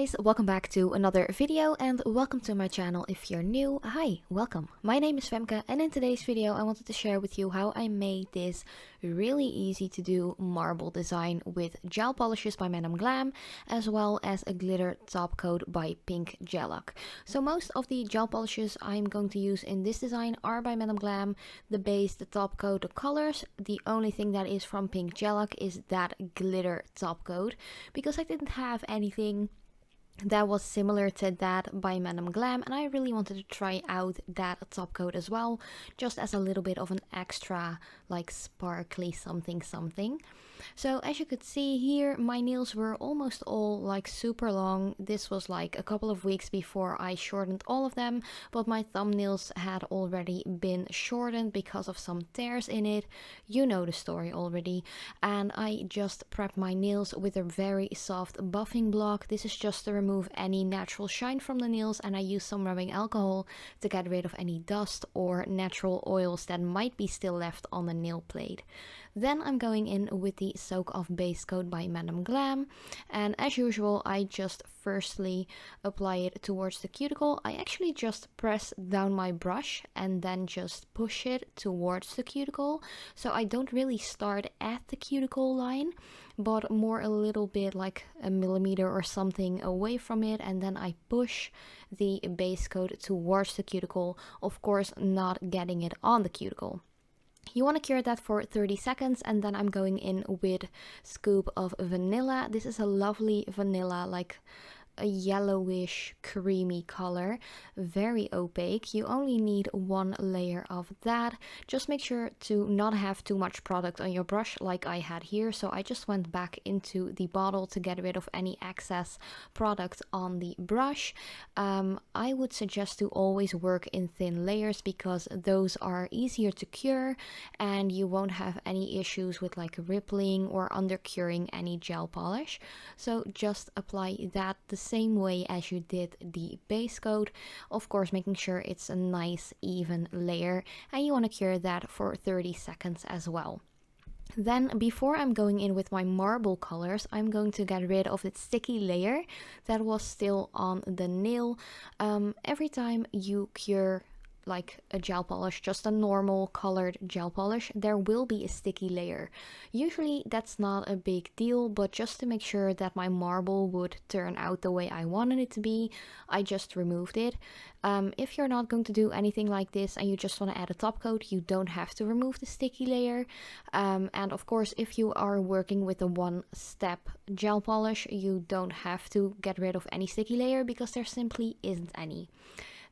guys, welcome back to another video and welcome to my channel. If you're new, hi, welcome. My name is Femke and in today's video I wanted to share with you how I made this really easy to do marble design with gel polishes by Madam Glam as well as a glitter top coat by pinkgellac. So most of the gel polishes I'm going to use in this design are by Madam Glam. The base, the top coat, the colors. The only thing that is from pinkgellac is that glitter top coat because I didn't have anything that was similar to that by Madam Glam and I really wanted to try out that top coat as well, just as a little bit of an extra like sparkly something. So as you could see here, my nails were almost all like super long. This was like a couple of weeks before I shortened all of them, but my thumbnails had already been shortened because of some tears in it. You know the story already. And I just prepped my nails with a very soft buffing block. This is just to remove any natural shine from the nails, and I use some rubbing alcohol to get rid of any dust or natural oils that might be still left on the nail plate. Then I'm going in with the Soak Off Base Coat by Madam Glam, and as usual I just firstly apply it towards the cuticle. I actually just press down my brush and then just push it towards the cuticle, so I don't really start at the cuticle line but more a little bit like a millimeter or something away from it, and then I push the base coat towards the cuticle, of course not getting it on the cuticle. You want to cure that for 30 seconds and then I'm going in with scoop of vanilla. This is a lovely vanilla, like a yellowish creamy color, very opaque. You only need one layer of that. Just make sure to not have too much product on your brush like I had here, so I just went back into the bottle to get rid of any excess product on the brush. I would suggest to always work in thin layers because those are easier to cure and you won't have any issues with like rippling or under curing any gel polish. So just apply that the same way as you did the base coat, of course making sure it's a nice even layer, and you want to cure that for 30 seconds as well. Then before I'm going in with my marble colors, I'm going to get rid of the sticky layer that was still on the nail. Every time you cure like a gel polish, just a normal colored gel polish, there will be a sticky layer. Usually that's not a big deal, but just to make sure that my marble would turn out the way I wanted it to be, I just removed it. If you're not going to do anything like this and you just want to add a top coat, you don't have to remove the sticky layer. And of course, if you are working with a one-step gel polish, you don't have to get rid of any sticky layer because there simply isn't any.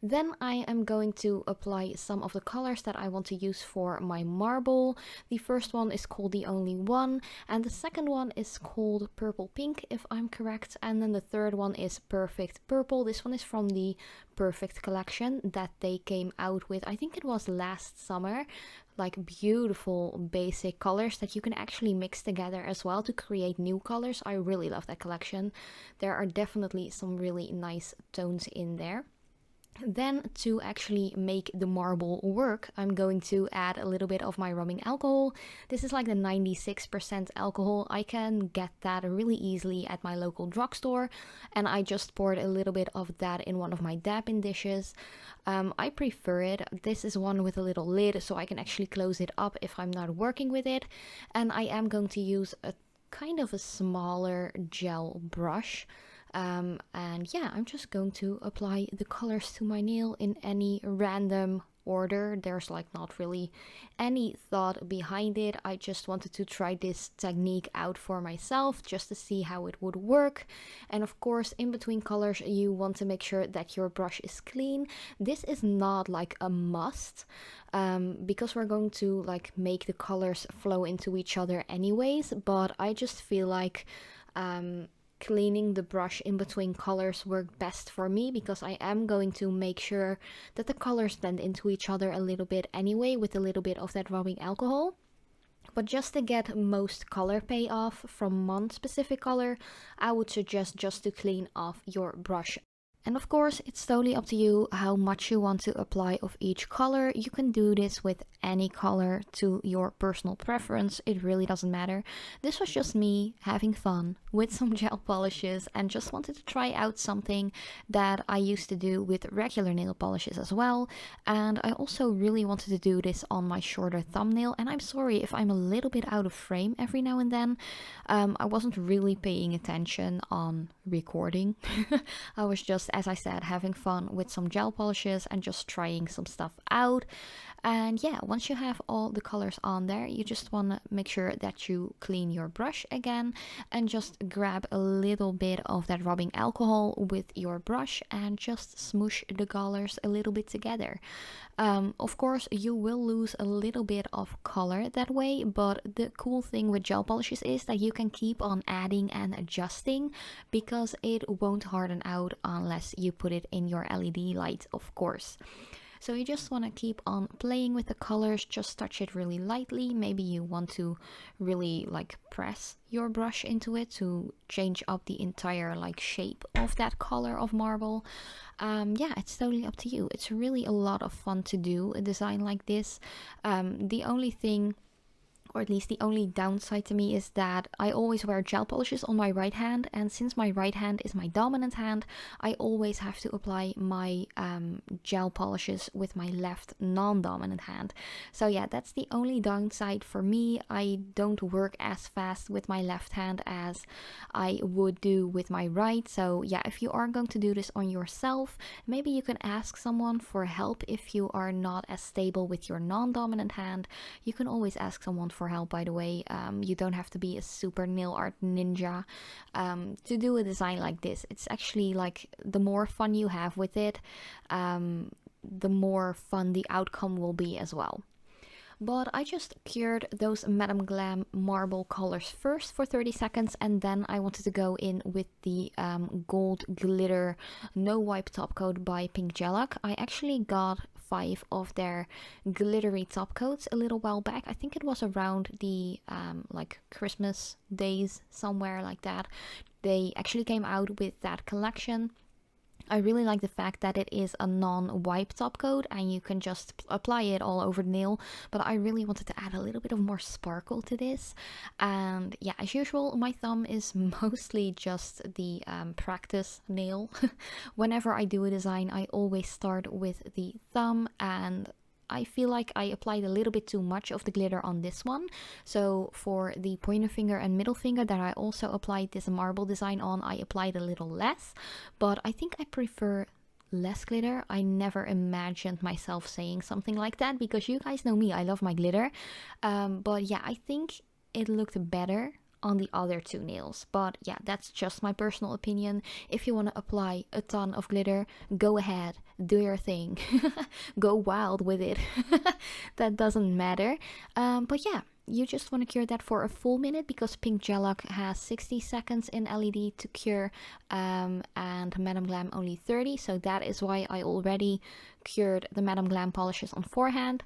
Then I am going to apply some of the colors that I want to use for my marble. The first one is called The Only One, and the second one is called Purple Pink, if I'm correct, and then the third one is Perfect Purple. This one is from the Perfect collection that they came out with, I think it was last summer. Like beautiful basic colors that you can actually mix together as well to create new colors. I really love that collection. There are definitely some really nice tones in there. Then to actually make the marble work, I'm going to add a little bit of my rubbing alcohol. This is like the 96% alcohol. I can get that really easily at my local drugstore, and I just poured a little bit of that in one of my dabbing dishes. I prefer it. This is one with a little lid, so I can actually close it up if I'm not working with it. And I am going to use a kind of a smaller gel brush. And yeah, I'm just going to apply the colors to my nail in any random order. There's like not really any thought behind it. I just wanted to try this technique out for myself just to see how it would work. And of course, in between colors, you want to make sure that your brush is clean. This is not like a must because we're going to like make the colors flow into each other anyways, but I just feel like cleaning the brush in between colors worked best for me because I am going to make sure that the colors blend into each other a little bit anyway with a little bit of that rubbing alcohol. But just to get most color payoff from one specific color, I would suggest just to clean off your brush And of course, it's totally up to you how much you want to apply of each color. You can do this with any color to your personal preference. It really doesn't matter. This was just me having fun with some gel polishes and just wanted to try out something that I used to do with regular nail polishes as well. And I also really wanted to do this on my shorter thumbnail. And I'm sorry if I'm a little bit out of frame every now and then. I wasn't really paying attention on recording. I was just, as I said, having fun with some gel polishes and just trying some stuff out. And yeah, once you have all the colors on there, you just want to make sure that you clean your brush again and just grab a little bit of that rubbing alcohol with your brush and just smoosh the colors a little bit together. Of course, you will lose a little bit of color that way, but the cool thing with gel polishes is that you can keep on adding and adjusting because it won't harden out unless you put it in your LED light, of course. So you just want to keep on playing with the colors, just touch it really lightly. Maybe you want to really like press your brush into it to change up the entire like shape of that color of marble. Yeah, it's totally up to you. It's really a lot of fun to do a design like this. The only thing, or at least the only downside to me, is that I always wear gel polishes on my right hand, and since my right hand is my dominant hand, I always have to apply my gel polishes with my left non-dominant hand. So yeah, that's the only downside for me. I don't work as fast with my left hand as I would do with my right. So yeah, if you are going to do this on yourself, maybe you can ask someone for help if you are not as stable with your non-dominant hand. You can always ask someone for help, by the way. You don't have to be a super nail art ninja to do a design like this. It's actually like the more fun you have with it, the more fun the outcome will be as well. But I just cured those Madam Glam marble colors first for 30 seconds, and then I wanted to go in with the gold glitter no wipe top coat by pinkgellac. I actually got 5 of their glittery top coats a little while back. I think it was around the like Christmas days, somewhere like that. They actually came out with that collection. I really like the fact that it is a non-wipe top coat and you can just apply it all over the nail, but I really wanted to add a little bit of more sparkle to this. And yeah, as usual, my thumb is mostly just the practice nail. Whenever I do a design, I always start with the thumb, and I feel like I applied a little bit too much of the glitter on this one. So for the pointer finger and middle finger that I also applied this marble design on, I applied a little less. But I think I prefer less glitter. I never imagined myself saying something like that because you guys know me, I love my glitter. But yeah, I think it looked better on the other 2 nails. But yeah, that's just my personal opinion. If you want to apply a ton of glitter, go ahead, do your thing. Go wild with it. That doesn't matter. But yeah, you just want to cure that for a full minute because pinkgellac has 60 seconds in LED to cure, and Madam Glam only 30. So that is why I already cured the Madam Glam polishes on forehand.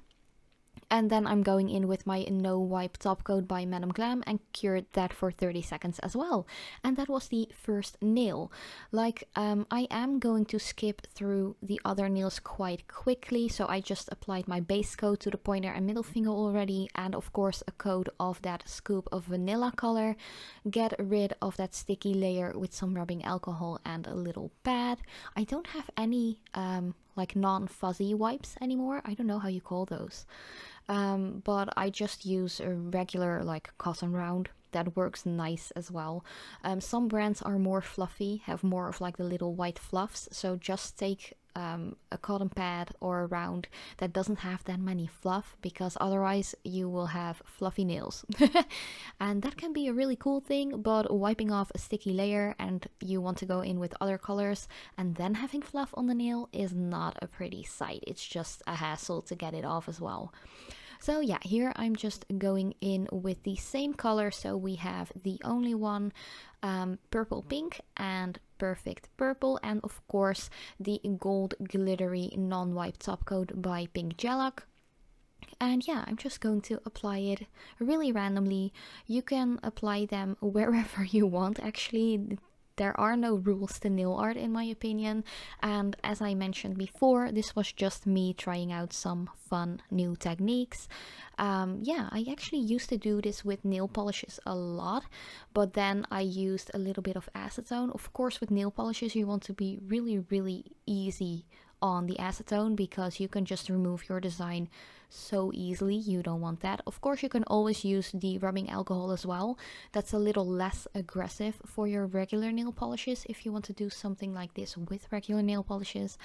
And then I'm going in with my no wipe top coat by Madam Glam and cured that for 30 seconds as well. And that was the first nail. Like, I am going to skip through the other nails quite quickly. So I just applied my base coat to the pointer and middle finger already. And of course a coat of that scoop of vanilla color. Get rid of that sticky layer with some rubbing alcohol and a little pad. I don't have any like non-fuzzy wipes anymore. I don't know how you call those. But I just use a regular like cotton round. That works nice as well. Some brands are more fluffy, have more of like the little white fluffs. So just take a cotton pad or a round that doesn't have that many fluff, because otherwise you will have fluffy nails. And that can be a really cool thing, but wiping off a sticky layer and you want to go in with other colors and then having fluff on the nail is not a pretty sight. It's just a hassle to get it off as well. So yeah, here I'm just going in with the same color. So we have the only one, purple pink and perfect purple, and of course the gold glittery non-wipe top coat by pinkgellac. And yeah, I'm just going to apply it really randomly. You can apply them wherever you want, actually. there are no rules to nail art in my opinion, and as I mentioned before, this was just me trying out some fun new techniques. Yeah, I actually used to do this with nail polishes a lot, but then I used a little bit of acetone. Of course, with nail polishes you want to be really easy on the acetone because you can just remove your design so easily. You don't want that. Of course, you can always use the rubbing alcohol as well. That's a little less aggressive for your regular nail polishes if you want to do something like this with regular nail polishes.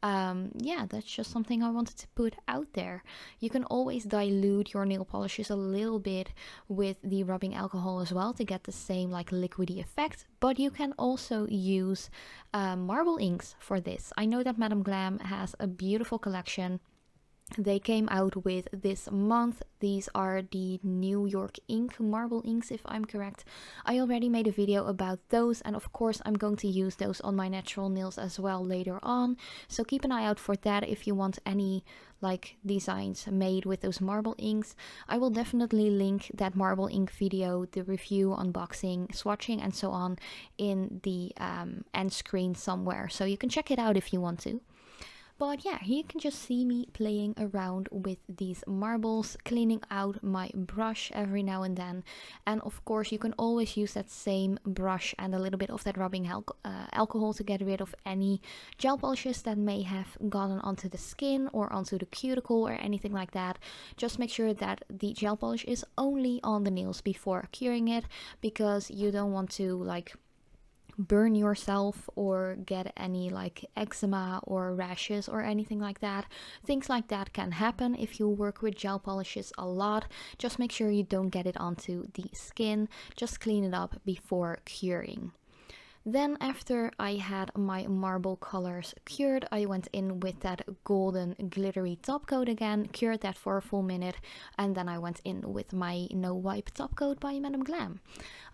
Yeah, that's just something I wanted to put out there. You can always dilute your nail polishes a little bit with the rubbing alcohol as well to get the same like liquidy effect, but you can also use marble inks for this. I know that Madam Glam has a beautiful collection. They came out with this month. These are the New York ink marble inks, if I'm correct. I already made a video about those, and of course I'm going to use those on my natural nails as well later on, so keep an eye out for that if you want any like designs made with those marble inks. I will definitely link that marble ink video, the review, unboxing, swatching and so on in the end screen somewhere, so you can check it out if you want to. But yeah, here you can just see me playing around with these marbles, cleaning out my brush every now and then. And of course, you can always use that same brush and a little bit of that rubbing alcohol to get rid of any gel polishes that may have gotten onto the skin or onto the cuticle or anything like that. Just make sure that the gel polish is only on the nails before curing it, because you don't want to like burn yourself or get any like eczema or rashes or anything like that. Things like that can happen if you work with gel polishes a lot. Just make sure you don't get it onto the skin. Just clean it up before curing. Then after I had my marble colors cured, I went in with that golden glittery top coat again, cured that for a full minute, and then I went in with my no wipe top coat by Madam Glam.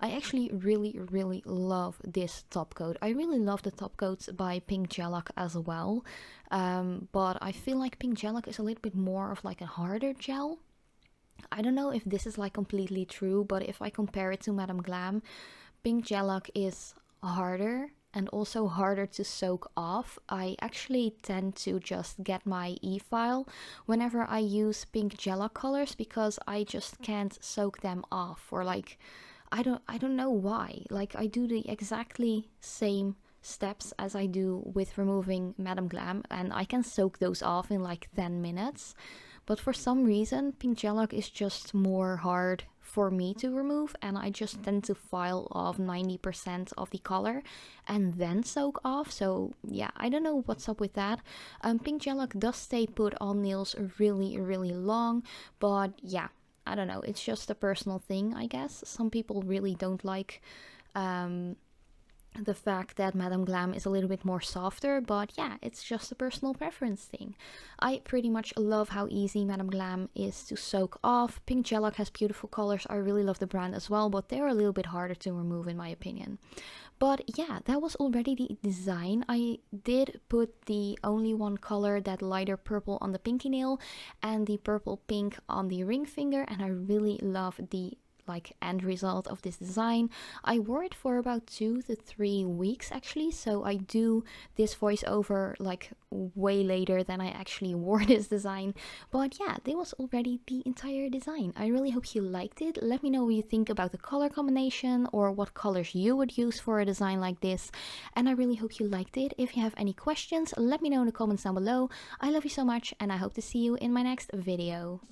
I actually really love this top coat. I really love the top coats by pinkgellac as well, but I feel like pinkgellac is a little bit more of like a harder gel. I don't know if this is like completely true, but if I compare it to Madam Glam, pinkgellac is harder and also harder to soak off. I actually tend to just get my e-file whenever I use pinkgellac colors because I just can't soak them off, or like I don't know why. Like I do the exactly same steps as I do with removing Madam Glam and I can soak those off in like 10 minutes. But for some reason, pinkgellac is just more hard for me to remove, and I just tend to file off 90% of the color and then soak off. So yeah, I don't know what's up with that. Pinkgellac does stay put on nails really long, but yeah, I don't know. It's just a personal thing, I guess. Some people really don't like the fact that Madam Glam is a little bit more softer, but yeah, it's just a personal preference thing. I pretty much love how easy Madam Glam is to soak off. Pinkgellac has beautiful colors. I really love the brand as well, but they're a little bit harder to remove in my opinion. But yeah, that was already the design. I did put the only one color, that lighter purple, on the pinky nail and the purple pink on the ring finger, and I really love the like end result of this design. I wore it for about 2 to 3 weeks actually, so I do this voiceover like way later than I actually wore this design. But yeah, that was already the entire design. I really hope you liked it. Let me know what you think about the color combination or what colors you would use for a design like this, and I really hope you liked it. If you have any questions, let me know in the comments down below. I love you so much and I hope to see you in my next video.